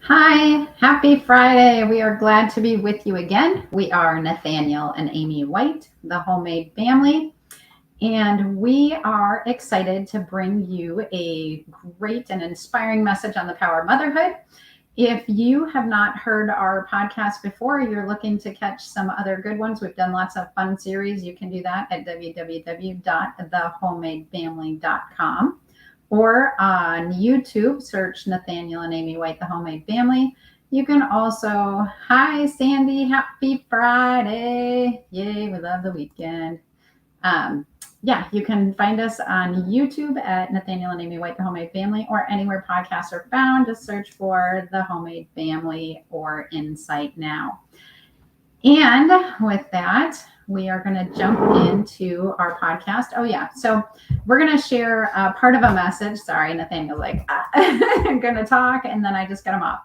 Hi, happy Friday. We are glad to be with you again. We are Nathaniel and Amy White, the Homemade Family, and we are excited to bring you a great and inspiring message on the power of motherhood. If you have not heard our podcast before, you're looking to catch some other good ones. We've done lots of fun series. You can do that at www.thehomemadefamily.com or on YouTube, search Nathaniel and Amy White, The Homemade Family. You can also, hi Sandy, happy Friday. Yay, we love the weekend. Um, yeah, you can find us on YouTube at Nathaniel and Amy White, The Homemade Family, or anywhere podcasts are found. Just search for The Homemade Family or Insight Now. And with that, we are going to jump into our podcast. Oh, yeah. So we're going to share part of a message. Sorry, Nathaniel's like, I'm going to talk, and then I just got him off.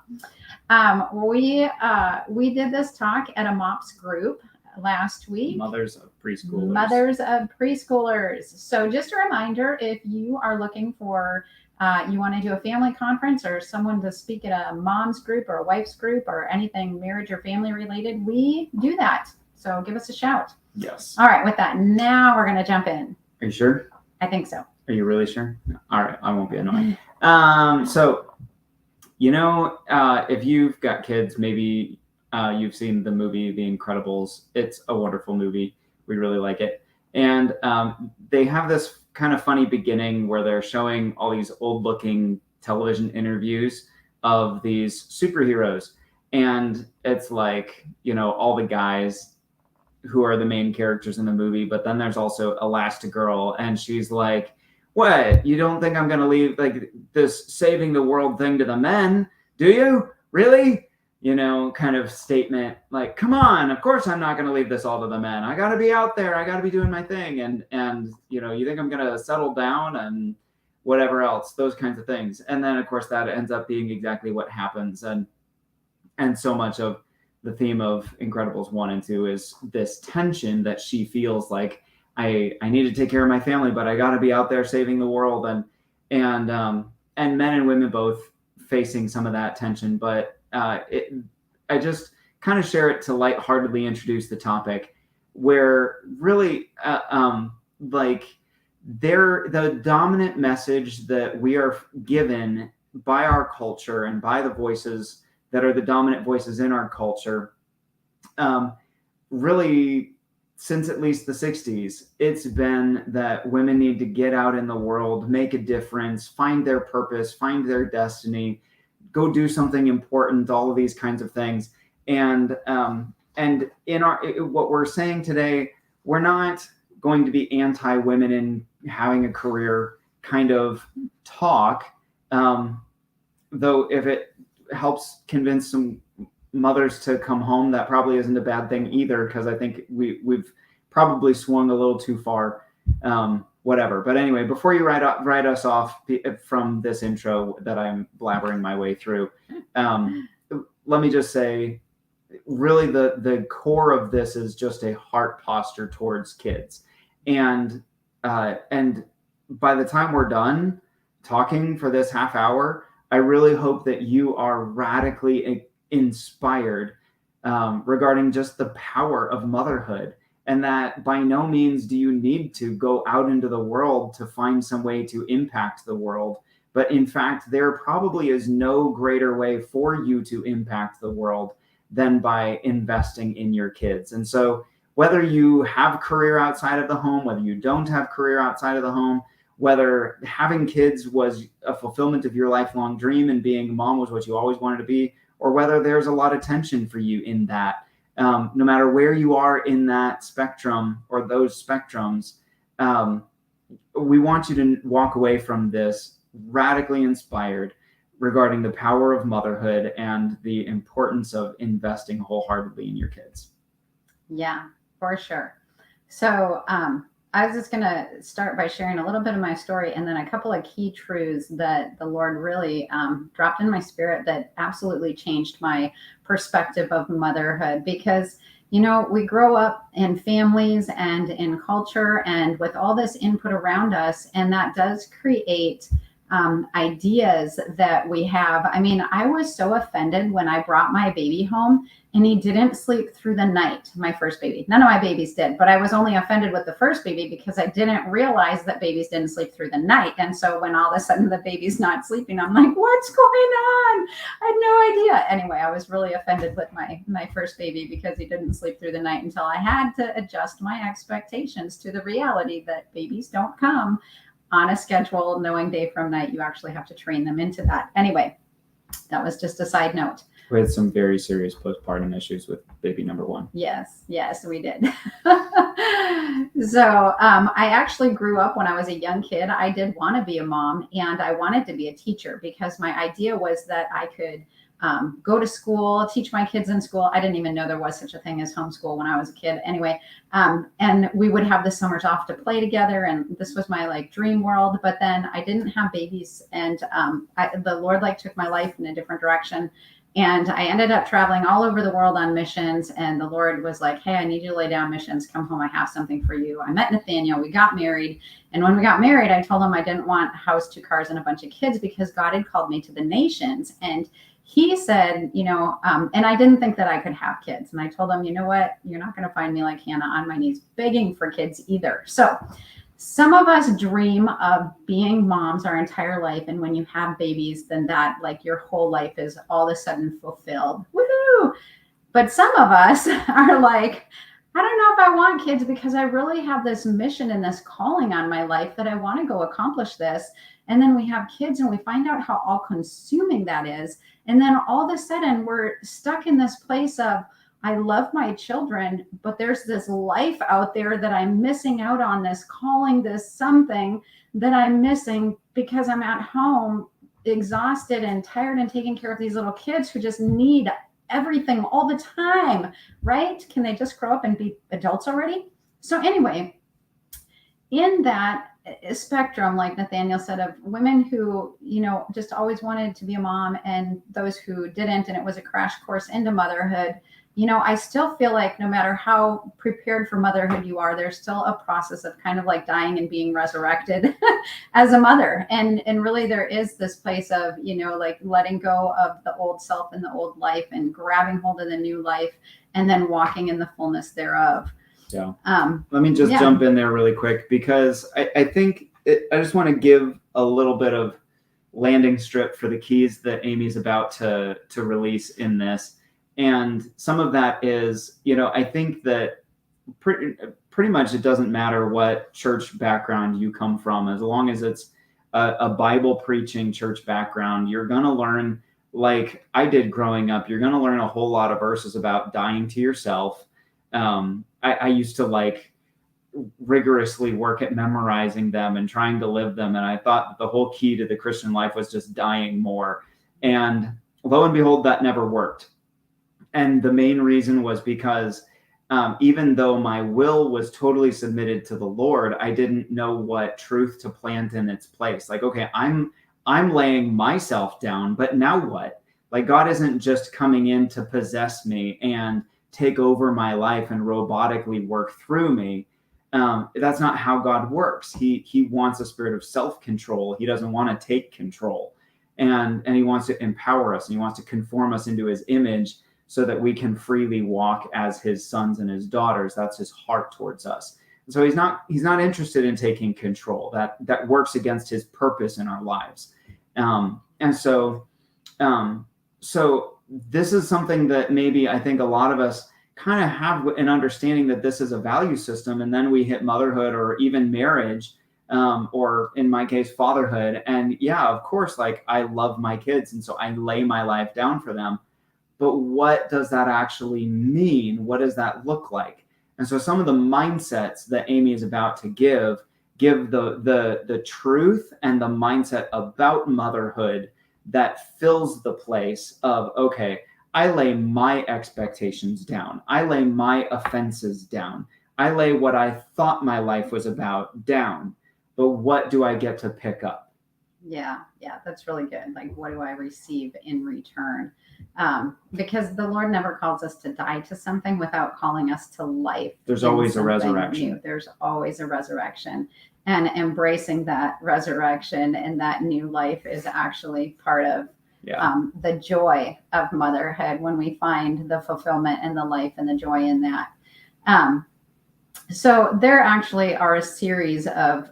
We did this talk at a MOPS group last week. Mothers of preschoolers. So just a reminder, if you are looking for you want to do a family conference or someone to speak at a mom's group or a wife's group or anything marriage or family related, we do that. So give us a shout. Yes. All right. With that, now we're going to jump in. Are you sure? I think so. Are you really sure? All right. I won't be annoying. If you've got kids, maybe you've seen the movie The Incredibles. It's a wonderful movie. We really like it. And they have this kind of funny beginning where they're showing all these old looking television interviews of these superheroes. And it's like, all the guys who are the main characters in the movie, but then there's also Elastigirl, and she's like, what? You don't think I'm going to leave like this saving the world thing to the men? Do you? Really? Kind of statement like, come on, of course I'm not going to leave this all to the men. I got to be out there. I got to be doing my thing. And you think I'm going to settle down and whatever else, those kinds of things. And then of course that ends up being exactly what happens. And so much of the theme of Incredibles 1 and 2 is this tension that she feels like I need to take care of my family, but I got to be out there saving the world. And men and women both facing some of that tension, but I just kind of share it to lightheartedly introduce the topic, where really the dominant message that we are given by our culture and by the voices that are the dominant voices in our culture, really since at least the 60s, it's been that women need to get out in the world, make a difference, find their purpose, find their destiny, go do something important, all of these kinds of things. And in what we're saying today, we're not going to be anti-women in having a career kind of talk, though if it helps convince some mothers to come home, that probably isn't a bad thing either, because I think we've probably swung a little too far. Whatever. But anyway, before you write us off from this intro that I'm blabbering my way through, let me just say, really the core of this is just a heart posture towards kids. And by the time we're done talking for this half hour, I really hope that you are radically inspired regarding just the power of motherhood. And that by no means do you need to go out into the world to find some way to impact the world. But in fact, there probably is no greater way for you to impact the world than by investing in your kids. And so whether you have career outside of the home, whether you don't have career outside of the home, whether having kids was a fulfillment of your lifelong dream and being a mom was what you always wanted to be, or whether there's a lot of tension for you in that, no matter where you are in that spectrum or those spectrums, we want you to walk away from this radically inspired regarding the power of motherhood and the importance of investing wholeheartedly in your kids. Yeah, for sure. So I was just going to start by sharing a little bit of my story and then a couple of key truths that the Lord really dropped in my spirit that absolutely changed my perspective of motherhood. Because, we grow up in families and in culture and with all this input around us, and that does create ideas that we have. I mean, I was so offended when I brought my baby home and he didn't sleep through the night, my first baby. None of my babies did, but I was only offended with the first baby because I didn't realize that babies didn't sleep through the night. And so when all of a sudden the baby's not sleeping, I'm like, what's going on? I had no idea. Anyway, I was really offended with my first baby because he didn't sleep through the night until I had to adjust my expectations to the reality that babies don't come on a schedule, knowing day from night. You actually have to train them into that. Anyway, that was just a side note. We had some very serious postpartum issues with baby number one. Yes, we did. So I actually grew up when I was a young kid. I did want to be a mom and I wanted to be a teacher because my idea was that I could go to school, teach my kids in school. I didn't even know there was such a thing as homeschool when I was a kid. Anyway, and we would have the summers off to play together. And this was my like dream world. But then I didn't have babies, and the Lord like took my life in a different direction. And I ended up traveling all over the world on missions. And the Lord was like, hey, I need you to lay down missions. Come home. I have something for you. I met Nathaniel. We got married. And when we got married, I told him I didn't want a house, 2 cars, and a bunch of kids because God had called me to the nations. And he said, and I didn't think that I could have kids. And I told him, you know what? You're not going to find me like Hannah on my knees begging for kids either. So some of us dream of being moms our entire life. And when you have babies, then that like your whole life is all of a sudden fulfilled. Woohoo! But some of us are like, I don't know if I want kids because I really have this mission and this calling on my life that I want to go accomplish this. And then we have kids and we find out how all consuming that is. And then all of a sudden we're stuck in this place of, I love my children, but there's this life out there that I'm missing out on, this calling, this something that I'm missing because I'm at home exhausted and tired and taking care of these little kids who just need everything all the time, right? Can they just grow up and be adults already? So anyway, in that spectrum, like Nathaniel said, of women who, just always wanted to be a mom and those who didn't, and it was a crash course into motherhood. I still feel like no matter how prepared for motherhood you are, there's still a process of kind of like dying and being resurrected as a mother. And really there is this place of, like letting go of the old self and the old life and grabbing hold of the new life and then walking in the fullness thereof. Yeah. Let me just jump in there really quick because I think I just want to give a little bit of landing strip for the keys that Amy's about to release in this. And some of that is, I think that pretty much it doesn't matter what church background you come from, as long as it's a Bible preaching church background, you're going to learn, like I did growing up, you're going to learn a whole lot of verses about dying to yourself. I used to like rigorously work at memorizing them and trying to live them. And I thought that the whole key to the Christian life was just dying more. And lo and behold, that never worked. And the main reason was because even though my will was totally submitted to the Lord, I didn't know what truth to plant in its place. Like, okay, I'm laying myself down, but now what? Like, God isn't just coming in to possess me and take over my life and robotically work through me. That's not how God works. He wants a spirit of self-control. He doesn't want to take control. And he wants to empower us, and he wants to conform us into his image so that we can freely walk as his sons and his daughters. That's his heart towards us. So he's not interested in taking control. That works against his purpose in our lives. So this is something that maybe I think a lot of us kind of have an understanding that this is a value system, and then we hit motherhood or even marriage, or in my case, fatherhood. And yeah, of course, like I love my kids, and so I lay my life down for them. But what does that actually mean? What does that look like? And so some of the mindsets that Amy is about to give the truth and the mindset about motherhood that fills the place of, okay, I lay my expectations down. I lay my offenses down. I lay what I thought my life was about down. But what do I get to pick up? Yeah, that's really good. Like, what do I receive in return? Because the Lord never calls us to die to something without calling us to life. There's always a resurrection. New. There's always a resurrection. and embracing that resurrection and that new life is actually part of the joy of motherhood, when we find the fulfillment and the life and the joy in that. So there actually are a series of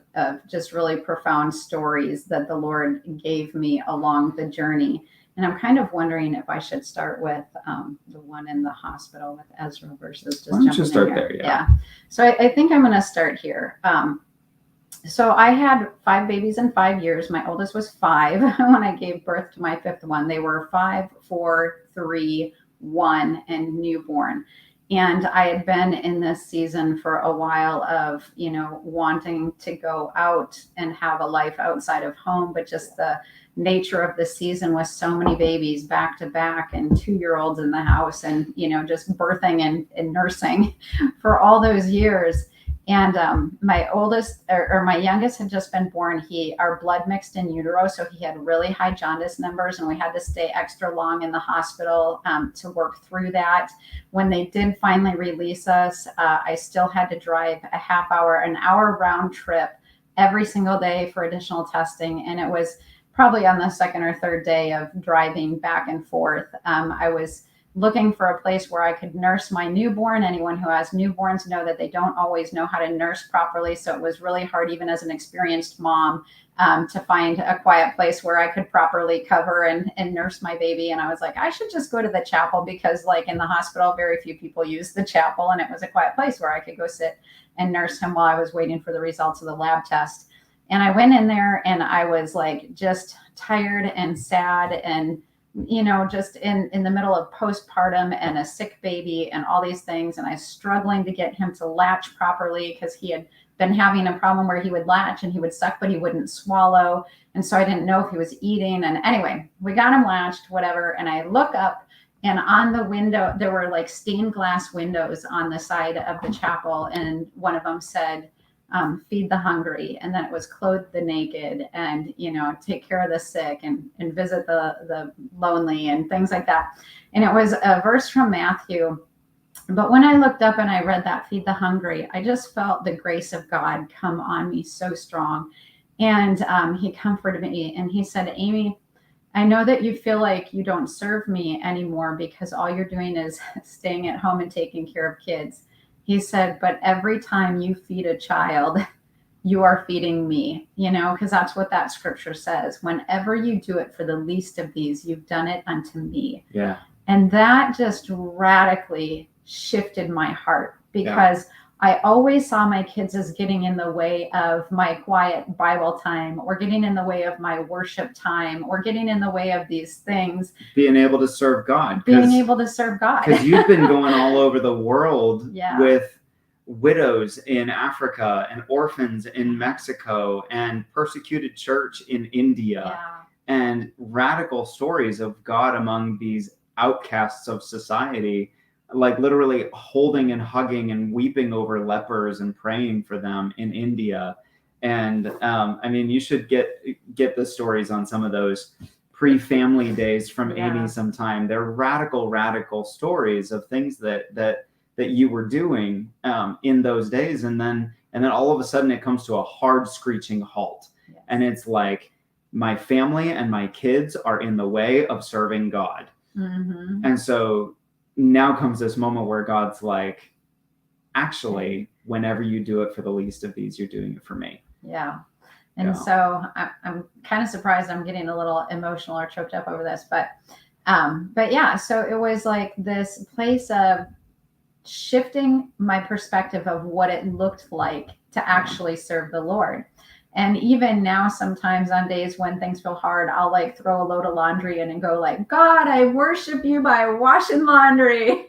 just really profound stories that the Lord gave me along the journey. And I'm kind of wondering if I should start with the one in the hospital with Ezra versus just Why don't you jumping start in there? here. Yeah. So I think I'm going to start here. So I had 5 babies in 5 years. My oldest was 5 when I gave birth to my 5th one. They were 5, 4, 3, 1, and newborn. And I had been in this season for a while of, wanting to go out and have a life outside of home, but just the nature of the season with so many babies back to back and 2-year-olds in the house and, just birthing and nursing for all those years. And my oldest or my youngest had just been born. Our blood mixed in utero, so he had really high jaundice numbers, and we had to stay extra long in the hospital to work through that. When they did finally release us, I still had to drive an hour round trip every single day for additional testing, and it was probably on the second or third day of driving back and forth. I was looking for a place where I could nurse my newborn. Anyone who has newborns know that they don't always know how to nurse properly. So it was really hard, even as an experienced mom, to find a quiet place where I could properly cover and nurse my baby. And I was like, I should just go to the chapel, because like in the hospital, very few people use the chapel. And it was a quiet place where I could go sit and nurse him while I was waiting for the results of the lab test. And I went in there and I was like just tired and sad and just in the middle of postpartum and a sick baby and all these things. And I was struggling to get him to latch properly, because he had been having a problem where he would latch and he would suck, but he wouldn't swallow. And so I didn't know if he was eating. And anyway, we got him latched, whatever. And I look up, and on the window, there were like stained glass windows on the side of the chapel. And one of them said, feed the hungry, and then it was clothe the naked, and take care of the sick, and visit the lonely, and things like that. And it was a verse from Matthew. But when I looked up and I read that, feed the hungry, I just felt the grace of God come on me so strong. And he comforted me, and he said, Amy, I know that you feel like you don't serve me anymore because all you're doing is staying at home and taking care of kids. He said, but every time you feed a child, you are feeding me, because that's what that scripture says. Whenever you do it for the least of these, you've done it unto me. Yeah. And that just radically shifted my heart, because I always saw my kids as getting in the way of my quiet Bible time, or getting in the way of my worship time, or getting in the way of these things. Being able to serve God. Because you've been going all over the world with widows in Africa and orphans in Mexico and persecuted church in India, and radical stories of God among these outcasts of society, like literally holding and hugging and weeping over lepers and praying for them in India. And I mean, you should get the stories on some of those pre-family days from Amy sometime. They're radical stories of things that you were doing in those days, and then all of a sudden it comes to a hard screeching halt. And it's like, my family and my kids are in the way of serving God. Mm-hmm. And so now comes this moment where God's like, actually, whenever you do it for the least of these, you're doing it for me. Yeah. And so I'm kind of surprised I'm getting a little emotional or choked up over this, but yeah, so it was like this place of shifting my perspective of what it looked like to actually serve the Lord. And even now, sometimes on days when things feel hard, I'll like throw a load of laundry in and go like, God, I worship you by washing laundry,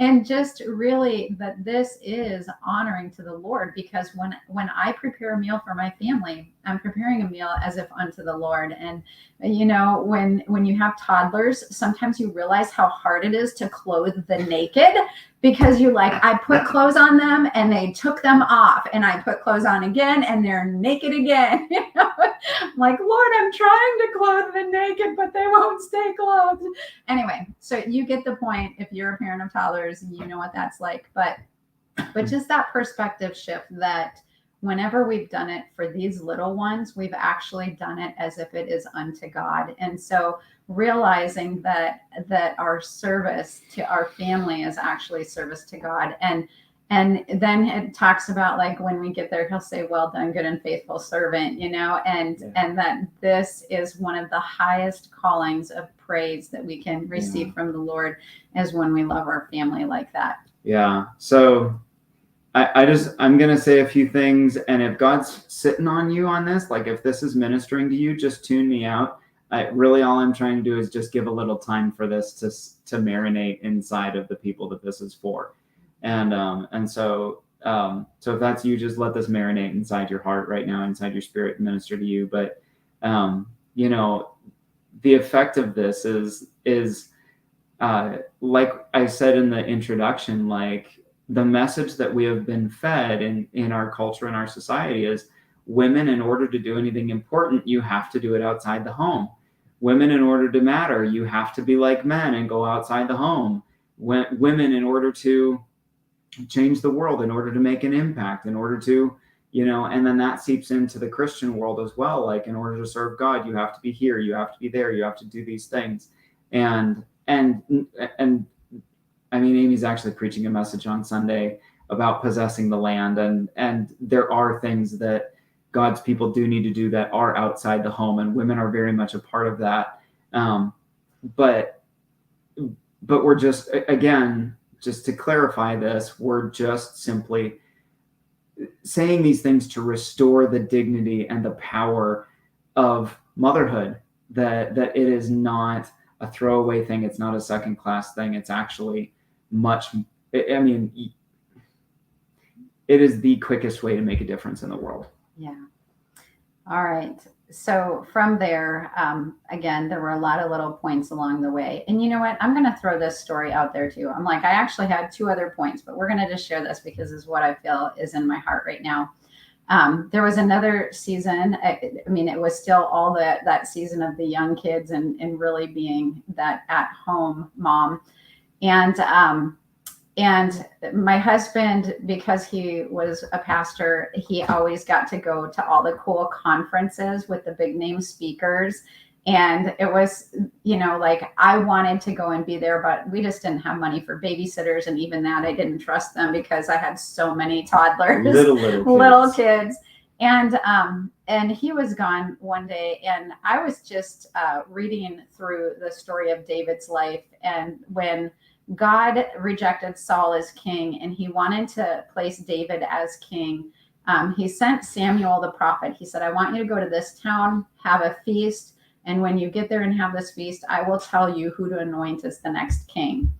and just really that this is honoring to the Lord, because when I prepare a meal for my family, I'm preparing a meal as if unto the Lord. And when you have toddlers, sometimes you realize how hard it is to clothe the naked, because I put clothes on them and they took them off, and I put clothes on again and they're naked again. I'm like, Lord, I'm trying to clothe the naked, but they won't stay clothed. Anyway, so you get the point. If you're a parent of toddlers, you know what that's like. But just that perspective shift that whenever we've done it for these little ones, we've actually done it as if it is unto God. And so realizing that our service to our family is actually service to God. And then it talks about, like, when we get there, he'll say, well done, good and faithful servant, and that this is one of the highest callings of praise that we can receive from the Lord, is when we love our family like that. Yeah. So I'm going to say a few things, and if God's sitting on you on this, like if this is ministering to you, just tune me out. Really, all I'm trying to do is just give a little time for this to marinate inside of the people that this is for. And so if that's you, just let this marinate inside your heart right now, inside your spirit, and minister to you. But the effect of this is like I said in the introduction, like the message that we have been fed in our culture and our society is, women, in order to do anything important, you have to do it outside the home. Women, in order to matter, you have to be like men and go outside the home. Women, in order to change the world, in order to make an impact, in order to, and then that seeps into the Christian world as well. Like, in order to serve God, you have to be here, you have to be there, you have to do these things. And I mean, Amy's actually preaching a message on Sunday about possessing the land, and there are things that God's people do need to do that are outside the home, and women are very much a part of that. But we're just, again, just to clarify this, we're just simply saying these things to restore the dignity and the power of motherhood, that it is not a throwaway thing. It's not a second class thing. It's actually it is the quickest way to make a difference in the world. Yeah. All right. So from there, again, there were a lot of little points along the way. And you know what? I'm going to throw this story out there too. I'm like, I actually had 2 other points, but we're going to just share this because it's what I feel is in my heart right now. There was another season. I mean, it was still all that season of the young kids and really being that at-home mom. And my husband, because he was a pastor, he always got to go to all the cool conferences with the big name speakers. And it was, like, I wanted to go and be there, but we just didn't have money for babysitters. And even that, I didn't trust them because I had so many toddlers, little kids. And he was gone one day, and I was just reading through the story of David's life. And when God rejected Saul as king and he wanted to place David as king, he sent Samuel the prophet. He said, I want you to go to this town, have a feast. And when you get there and have this feast, I will tell you who to anoint as the next king.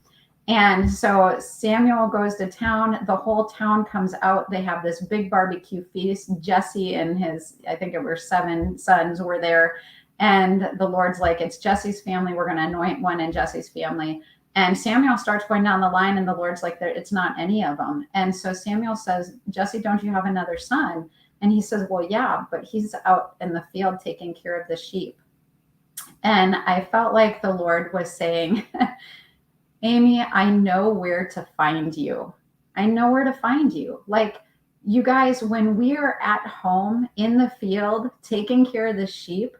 And so Samuel goes to town. The whole town comes out. They have this big barbecue feast. Jesse and his, I think it were 7 sons were there. And the Lord's like, it's Jesse's family. We're going to anoint one in Jesse's family. And Samuel starts going down the line, and the Lord's like, it's not any of them. And so Samuel says, Jesse, don't you have another son? And he says, well, yeah, but he's out in the field taking care of the sheep. And I felt like the Lord was saying, Amy, I know where to find you. I know where to find you. Like, you guys, when we are at home in the field taking care of the sheep,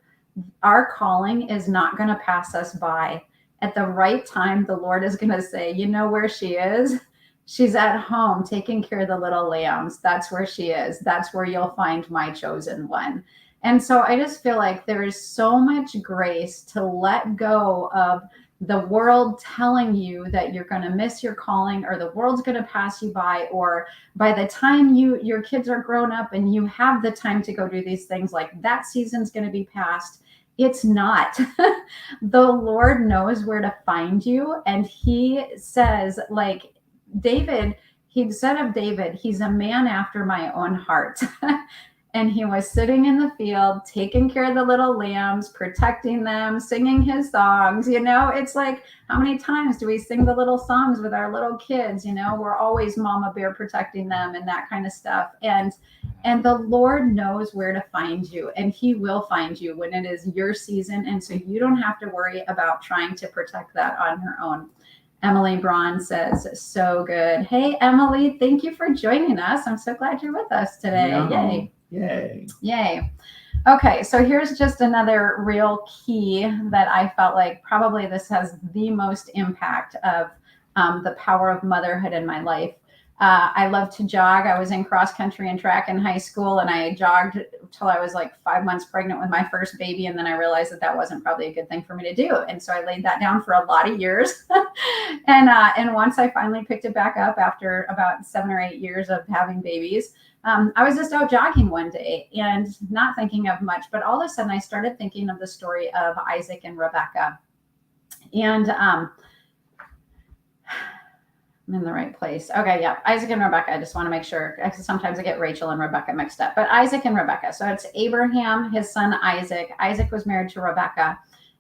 our calling is not going to pass us by. At the right time, the Lord is going to say, you know where she is? She's at home taking care of the little lambs. That's where she is. That's where you'll find my chosen one. And so I just feel like there is so much grace to let go of the world telling you that you're going to miss your calling, or the world's going to pass you by, or by the time your kids are grown up and you have the time to go do these things, like that season's going to be past. It's not. The Lord knows where to find you. And he says, like David, he said of David, he's a man after my own heart. And he was sitting in the field, taking care of the little lambs, protecting them, singing his songs. It's like, how many times do we sing the little songs with our little kids? We're always mama bear protecting them and that kind of stuff. And the Lord knows where to find you, and he will find you when it is your season. And so you don't have to worry about trying to protect that on your own. Emily Braun says, so good. Hey, Emily, thank you for joining us. I'm so glad you're with us today. Yay. Yay. Yay. Okay, so here's just another real key that I felt like probably this has the most impact of the power of motherhood in my life. I love to jog. I was in cross country and track in high school, and I jogged till I was like 5 months pregnant with my first baby. And then I realized that wasn't probably a good thing for me to do. And so I laid that down for a lot of years. And once I finally picked it back up after about 7 or 8 years of having babies, I was just out jogging one day and not thinking of much, but all of a sudden I started thinking of the story of Isaac and Rebecca. And I'm in the right place. Okay, yeah. Isaac and Rebecca. I just want to make sure. Sometimes I get Rachel and Rebecca mixed up. But Isaac and Rebecca. So it's Abraham, his son Isaac. Isaac was married to Rebecca.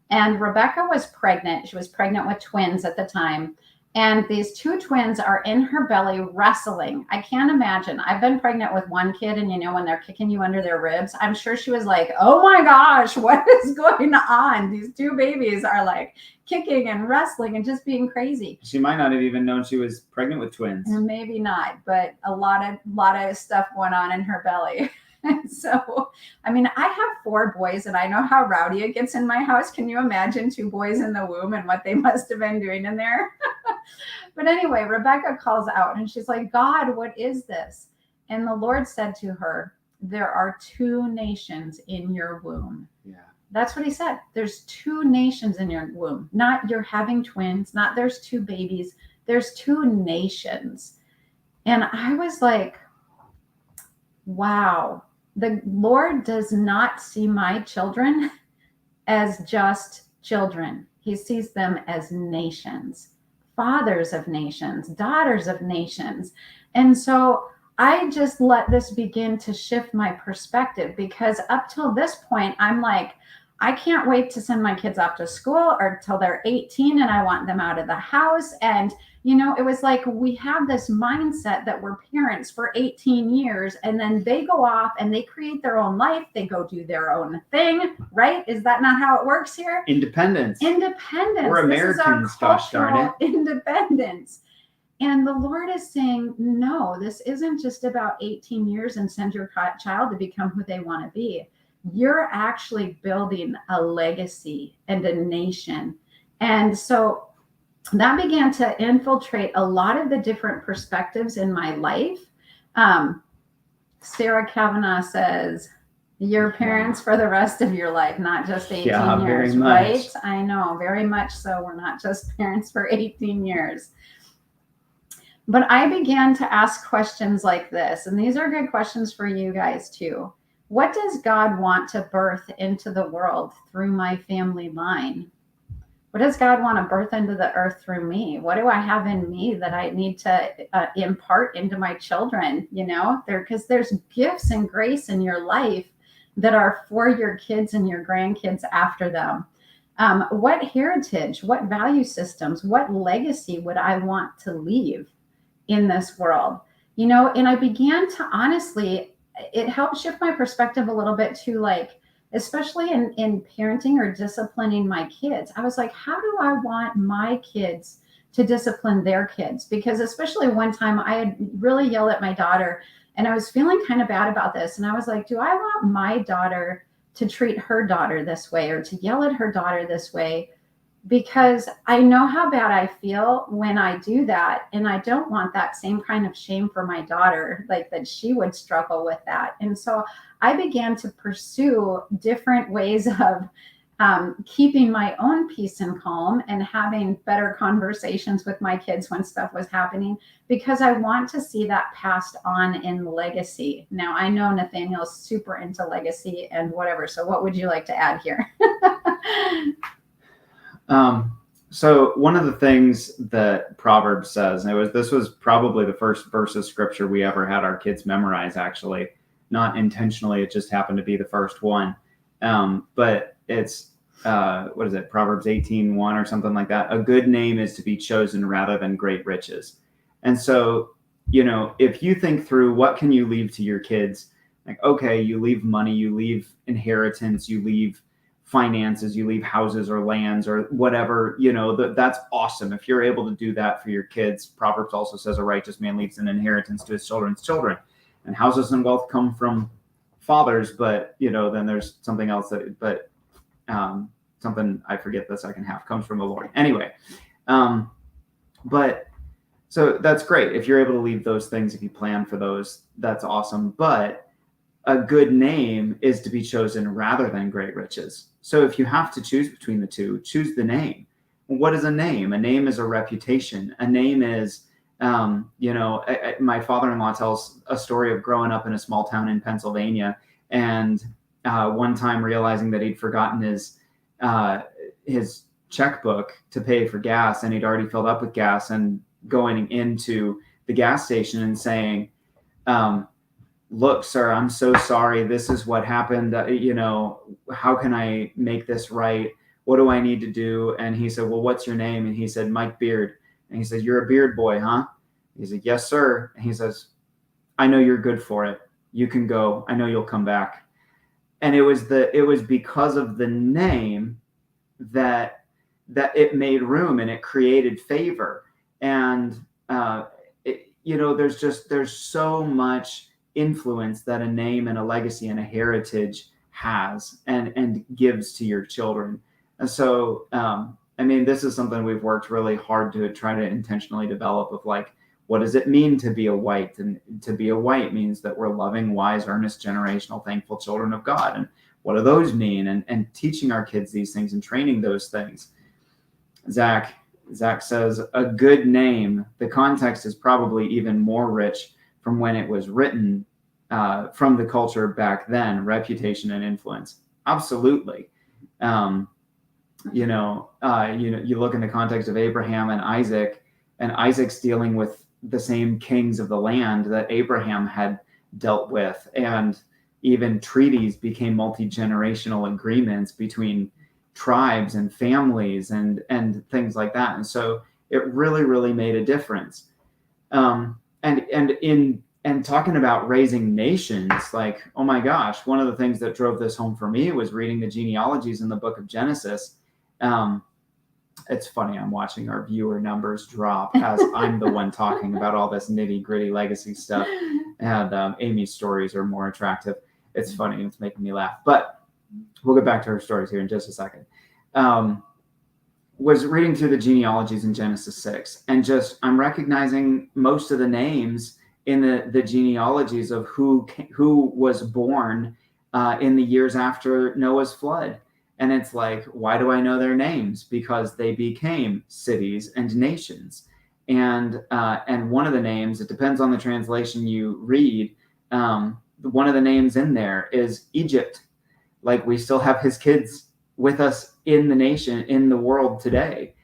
And Rebecca was pregnant. She was pregnant with twins at the time. And these two twins are in her belly wrestling. I can't imagine. I've been pregnant with one kid, and when they're kicking you under their ribs, I'm sure she was like, oh my gosh, what is going on? These two babies are like kicking and wrestling and just being crazy. She might not have even known she was pregnant with twins. Maybe not, but a lot of stuff going on in her belly. So, I mean, I have 4 boys, and I know how rowdy it gets in my house. Can you imagine 2 boys in the womb and what they must have been doing in there? But anyway, Rebecca calls out and she's like, God, what is this? And the Lord said to her, there are 2 nations in your womb. Yeah. That's what he said. There's 2 nations in your womb. Not you're having twins, not there's 2 babies. There's 2 nations. And I was like, wow, the Lord does not see my children as just children. He sees them as nations, fathers of nations, daughters of nations. And so I just let this begin to shift my perspective, because up till this point, I'm like, I can't wait to send my kids off to school or till they're 18, and I want them out of the house. And it was like we have this mindset that we're parents for 18 years, and then they go off and they create their own life. They go do their own thing, right? Is that not how it works here? Independence. We're Americans, gosh darn it. Independence. And the Lord is saying, no, this isn't just about 18 years and send your child to become who they want to be. You're actually building a legacy and a nation. And so that began to infiltrate a lot of the different perspectives in my life. Sarah Kavanaugh says, your parents for the rest of your life, not just 18 years, right? I know, very much so. We're not just parents for 18 years. But I began to ask questions like this, and these are good questions for you guys too. What does God want to birth into the world through my family line? What does God want to birth into the earth through me? What do I have in me that I need to impart into my children? Because there's gifts and grace in your life that are for your kids and your grandkids after them. What heritage, what value systems, what legacy would I want to leave in this world? And I began to honestly, it helped shift my perspective a little bit to like, especially in parenting or disciplining my kids. I was like, how do I want my kids to discipline their kids? Because especially one time I had really yelled at my daughter, and I was feeling kind of bad about this. And I was like, do I want my daughter to treat her daughter this way or to yell at her daughter this way? Because I know how bad I feel when I do that. And I don't want that same kind of shame for my daughter, like that she would struggle with that. And so I began to pursue different ways of keeping my own peace and calm and having better conversations with my kids when stuff was happening, because I want to see that passed on in legacy. Now, I know Nathaniel's super into legacy and whatever. So what would you like to add here? So one of the things that Proverbs says, and this was probably the first verse of scripture we ever had our kids memorize, actually, not intentionally. It just happened to be the first one. But it's, what is it? Proverbs 18:1 or something like that. A good name is to be chosen rather than great riches. And so, if you think through what can you leave to your kids, like, okay, you leave money, you leave inheritance, you leave finances, you leave houses or lands or whatever, that's awesome. If you're able to do that for your kids, Proverbs also says a righteous man leaves an inheritance to his children's children. And houses and wealth come from fathers, but, then there's something else something, I forget the second half, comes from the Lord. Anyway, but so that's great. If you're able to leave those things, if you plan for those, that's awesome. But a good name is to be chosen rather than great riches. So if you have to choose between the two, choose the name. What is a name? A name is a reputation. A name is, my father-in-law tells a story of growing up in a small town in Pennsylvania, and one time realizing that he'd forgotten his checkbook to pay for gas, and he'd already filled up with gas, and going into the gas station and saying, look, sir, I'm so sorry. This is what happened. How can I make this right? What do I need to do? And he said, well, what's your name? And he said, Mike Beard. And he said, you're a beard boy, huh? He said, yes, sir. And he says, I know you're good for it. You can go. I know you'll come back. And it was because of the name that it made room and it created favor. And, there's so much influence that a name and a legacy and a heritage has and gives to your children. And so, this is something we've worked really hard to try to intentionally develop of like, what does it mean to be a white? And to be a white means that we're loving, wise, earnest, generational, thankful children of God. And what do those mean? And teaching our kids these things and training those things. Zach says, a good name, the context is probably even more rich from when it was written, from the culture back then, reputation and influence. Absolutely. You look in the context of Abraham and Isaac, and Isaac's dealing with the same kings of the land that Abraham had dealt with. And even treaties became multi-generational agreements between tribes and families and things like that. And so it really, really made a difference. And talking about raising nations, like, oh my gosh, one of the things that drove this home for me was reading the genealogies in the book of Genesis. It's funny, I'm watching our viewer numbers drop as I'm the one talking about all this nitty gritty legacy stuff. And Amy's stories are more attractive. It's funny, it's making me laugh. But we'll get back to her stories here in just a second. Was reading through the genealogies in Genesis 6, and I'm recognizing most of the names in the genealogies of who was born in the years after Noah's flood. And it's like, why do I know their names? Because they became cities and nations. And one of the names, it depends on the translation you read, one of the names in there is Egypt. Like, we still have his kids with us in the nation, in the world today.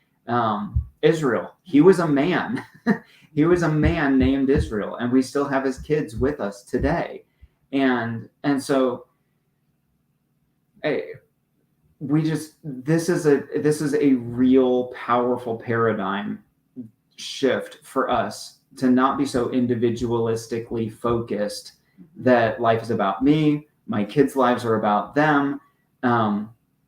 Israel, he was a man. He was a man named Israel, and we still have his kids with us today. And so this is a real powerful paradigm shift for us to not be so individualistically focused that life is about me, my kids' lives are about them.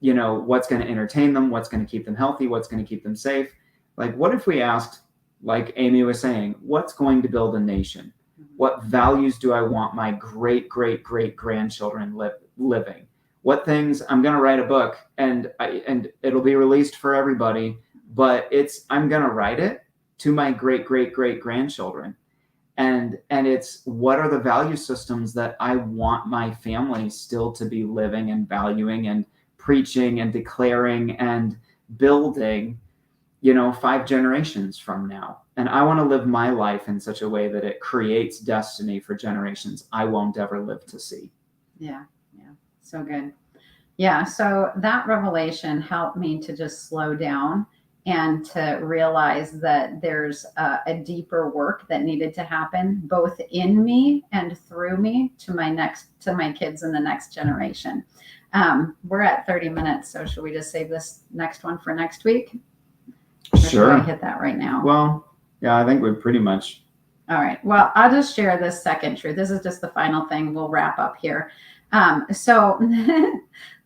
What's going to entertain them, what's going to keep them healthy, what's going to keep them safe. Like, what if we asked, like Amy was saying, what's going to build a nation? What values do I want my great, great, great grandchildren living? What things? I'm going to write a book, and it'll be released for everybody, but I'm going to write it to my great, great, great grandchildren. And it's, what are the value systems that I want my family still to be living and valuing and preaching and declaring and building, 5 generations from now. And I want to live my life in such a way that it creates destiny for generations I won't ever live to see. Yeah. So good. Yeah. So that revelation helped me to just slow down and to realize that there's a deeper work that needed to happen both in me and through me to my kids and the next generation. We're at 30 minutes. So should we just save this next one for next week? Or Sure. should I hit that right now? Well, yeah, I think we're pretty much. All right. Well, I'll just share this second truth. This is just the final thing. We'll wrap up here. So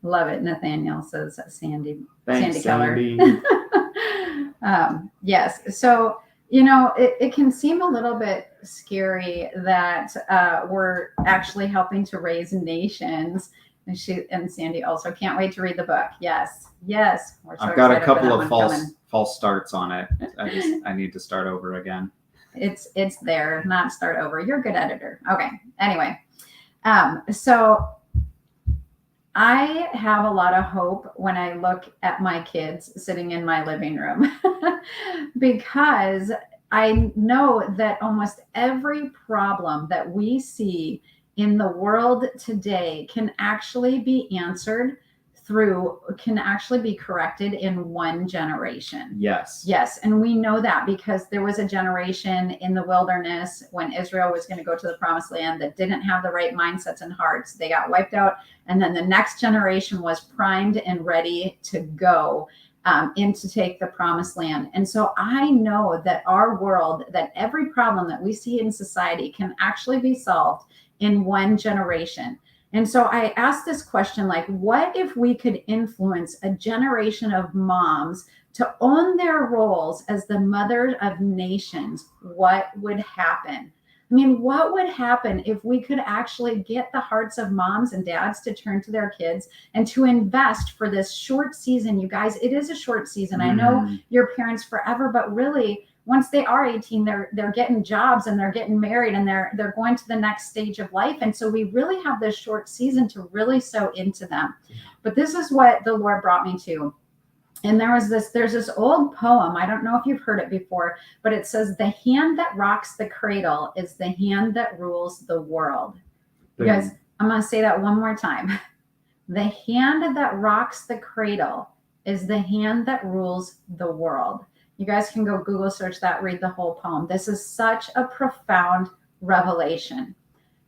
Love it. Nathaniel says Sandy. Thanks, Sandy Sandy. Keller. Yes. So, it can seem a little bit scary that we're actually helping to raise nations. And Sandy also can't wait to read the book. Yes. Yes. We're so I've got a excited for couple that of one coming. false starts on it. I need to start over again. It's there, not start over. You're a good editor. Okay. Anyway, so I have a lot of hope when I look at my kids sitting in my living room because I know that almost every problem that we see in the world today can actually be corrected in one generation. Yes. Yes. And we know that because there was a generation in the wilderness when Israel was going to go to the promised land that didn't have the right mindsets and hearts. They got wiped out. And then the next generation was primed and ready to go in to take the promised land. And so I know that our world, that every problem that we see in society can actually be solved in one generation. And so I asked this question, like, what if we could influence a generation of moms to own their roles as the mother of nations? What would happen? I mean, what would happen if we could actually get the hearts of moms and dads to turn to their kids and to invest for this short season? You guys, it is a short season. I know you're parents forever, but really, once they are 18, they're getting jobs and they're getting married and they're going to the next stage of life. And so we really have this short season to really sow into them. But this is what the Lord brought me to. And there's this old poem. I don't know if you've heard it before, but it says, the hand that rocks the cradle is the hand that rules the world. You guys, I'm going to say that one more time. The hand that rocks the cradle is the hand that rules the world. You guys can go Google search that, read the whole poem. This is such a profound revelation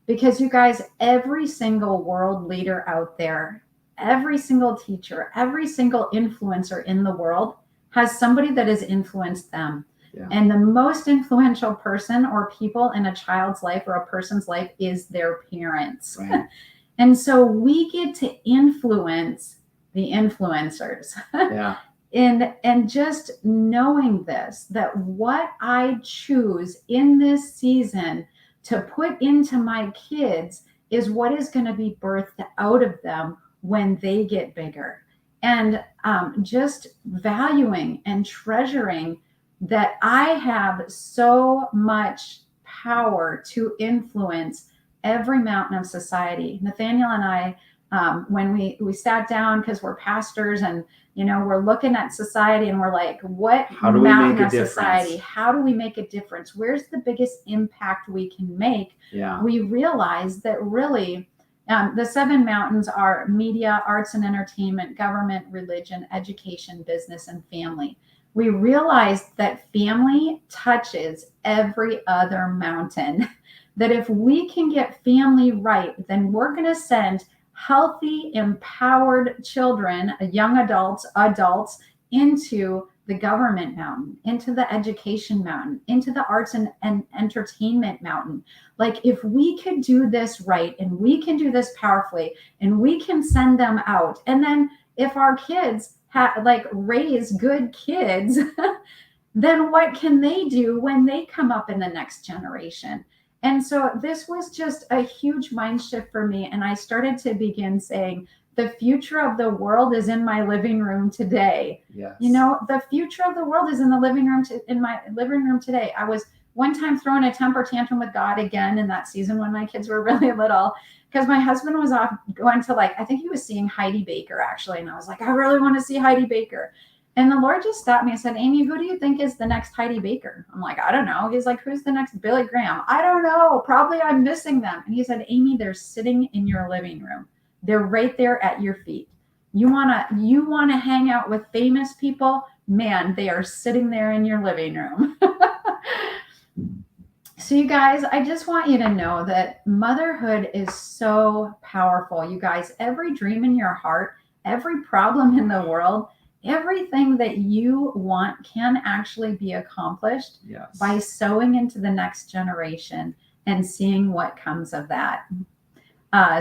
because you guys, every single world leader out there, every single teacher, every single influencer in the world has somebody that has influenced them. Yeah. And the most influential person or people in a child's life or a person's life is their parents. Right. And so we get to influence the influencers. Yeah. And just knowing this, that what I choose in this season to put into my kids is what is going to be birthed out of them when they get bigger. And just valuing and treasuring that I have so much power to influence every mountain of society. Nathaniel and I, when we sat down, because we're pastors and we're looking at society and we're like, how do we make a difference? How do we make a difference? Where's the biggest impact we can make? Yeah. We realize that really the 7 mountains are media, arts and entertainment, government, religion, education, business, and family. We realized that family touches every other mountain. That if we can get family right, then we're going to send healthy, empowered children, young adults into the government mountain, into the education mountain, into the arts and entertainment mountain. Like if we could do this right and we can do this powerfully and we can send them out. And then if our kids raise good kids, then what can they do when they come up in the next generation? And so this was just a huge mind shift for me. And I started to begin saying, the future of the world is in my living room today. Yes. The future of the world is in the living room, in my living room today. I was one time throwing a temper tantrum with God again in that season when my kids were really little, because my husband was off going to I think he was seeing Heidi Baker actually. And I was like, I really want to see Heidi Baker. And the Lord just stopped me and said, Amy, who do you think is the next Heidi Baker? I'm like, I don't know. He's like, who's the next Billy Graham? I don't know. Probably I'm missing them. And he said, Amy, they're sitting in your living room. They're right there at your feet. You wanna hang out with famous people? Man, they are sitting there in your living room. So you guys, I just want you to know that motherhood is so powerful. You guys, every dream in your heart, every problem in the world, everything that you want can actually be accomplished. Yes. By sowing into the next generation and seeing what comes of that.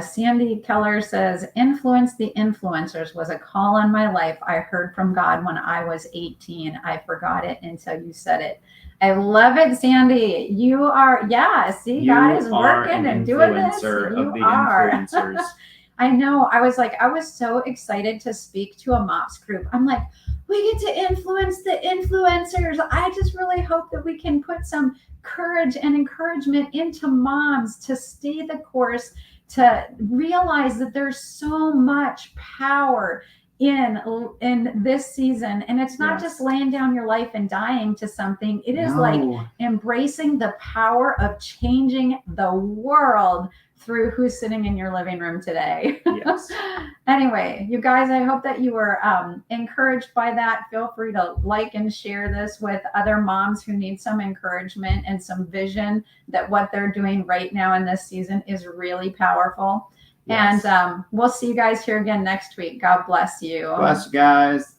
Sandy Keller says, influence the influencers was a call on my life. I heard from God when I was 18. I forgot it until you said it. I love it, Sandy. You are, yeah, see, God is You are working an and doing this. influencer of You the are. influencers. I know. I was so excited to speak to a MOPS group. I'm like, we get to influence the influencers. I just really hope that we can put some courage and encouragement into moms to stay the course, to realize that there's so much power in this season, and it's not just laying down your life and dying to something. It is like embracing the power of changing the world through who's sitting in your living room today. Yes. Anyway, you guys, I hope that you were encouraged by that. Feel free to like and share this with other moms who need some encouragement and some vision that what they're doing right now in this season is really powerful. Yes. And we'll see you guys here again next week. God bless you. Bless you guys.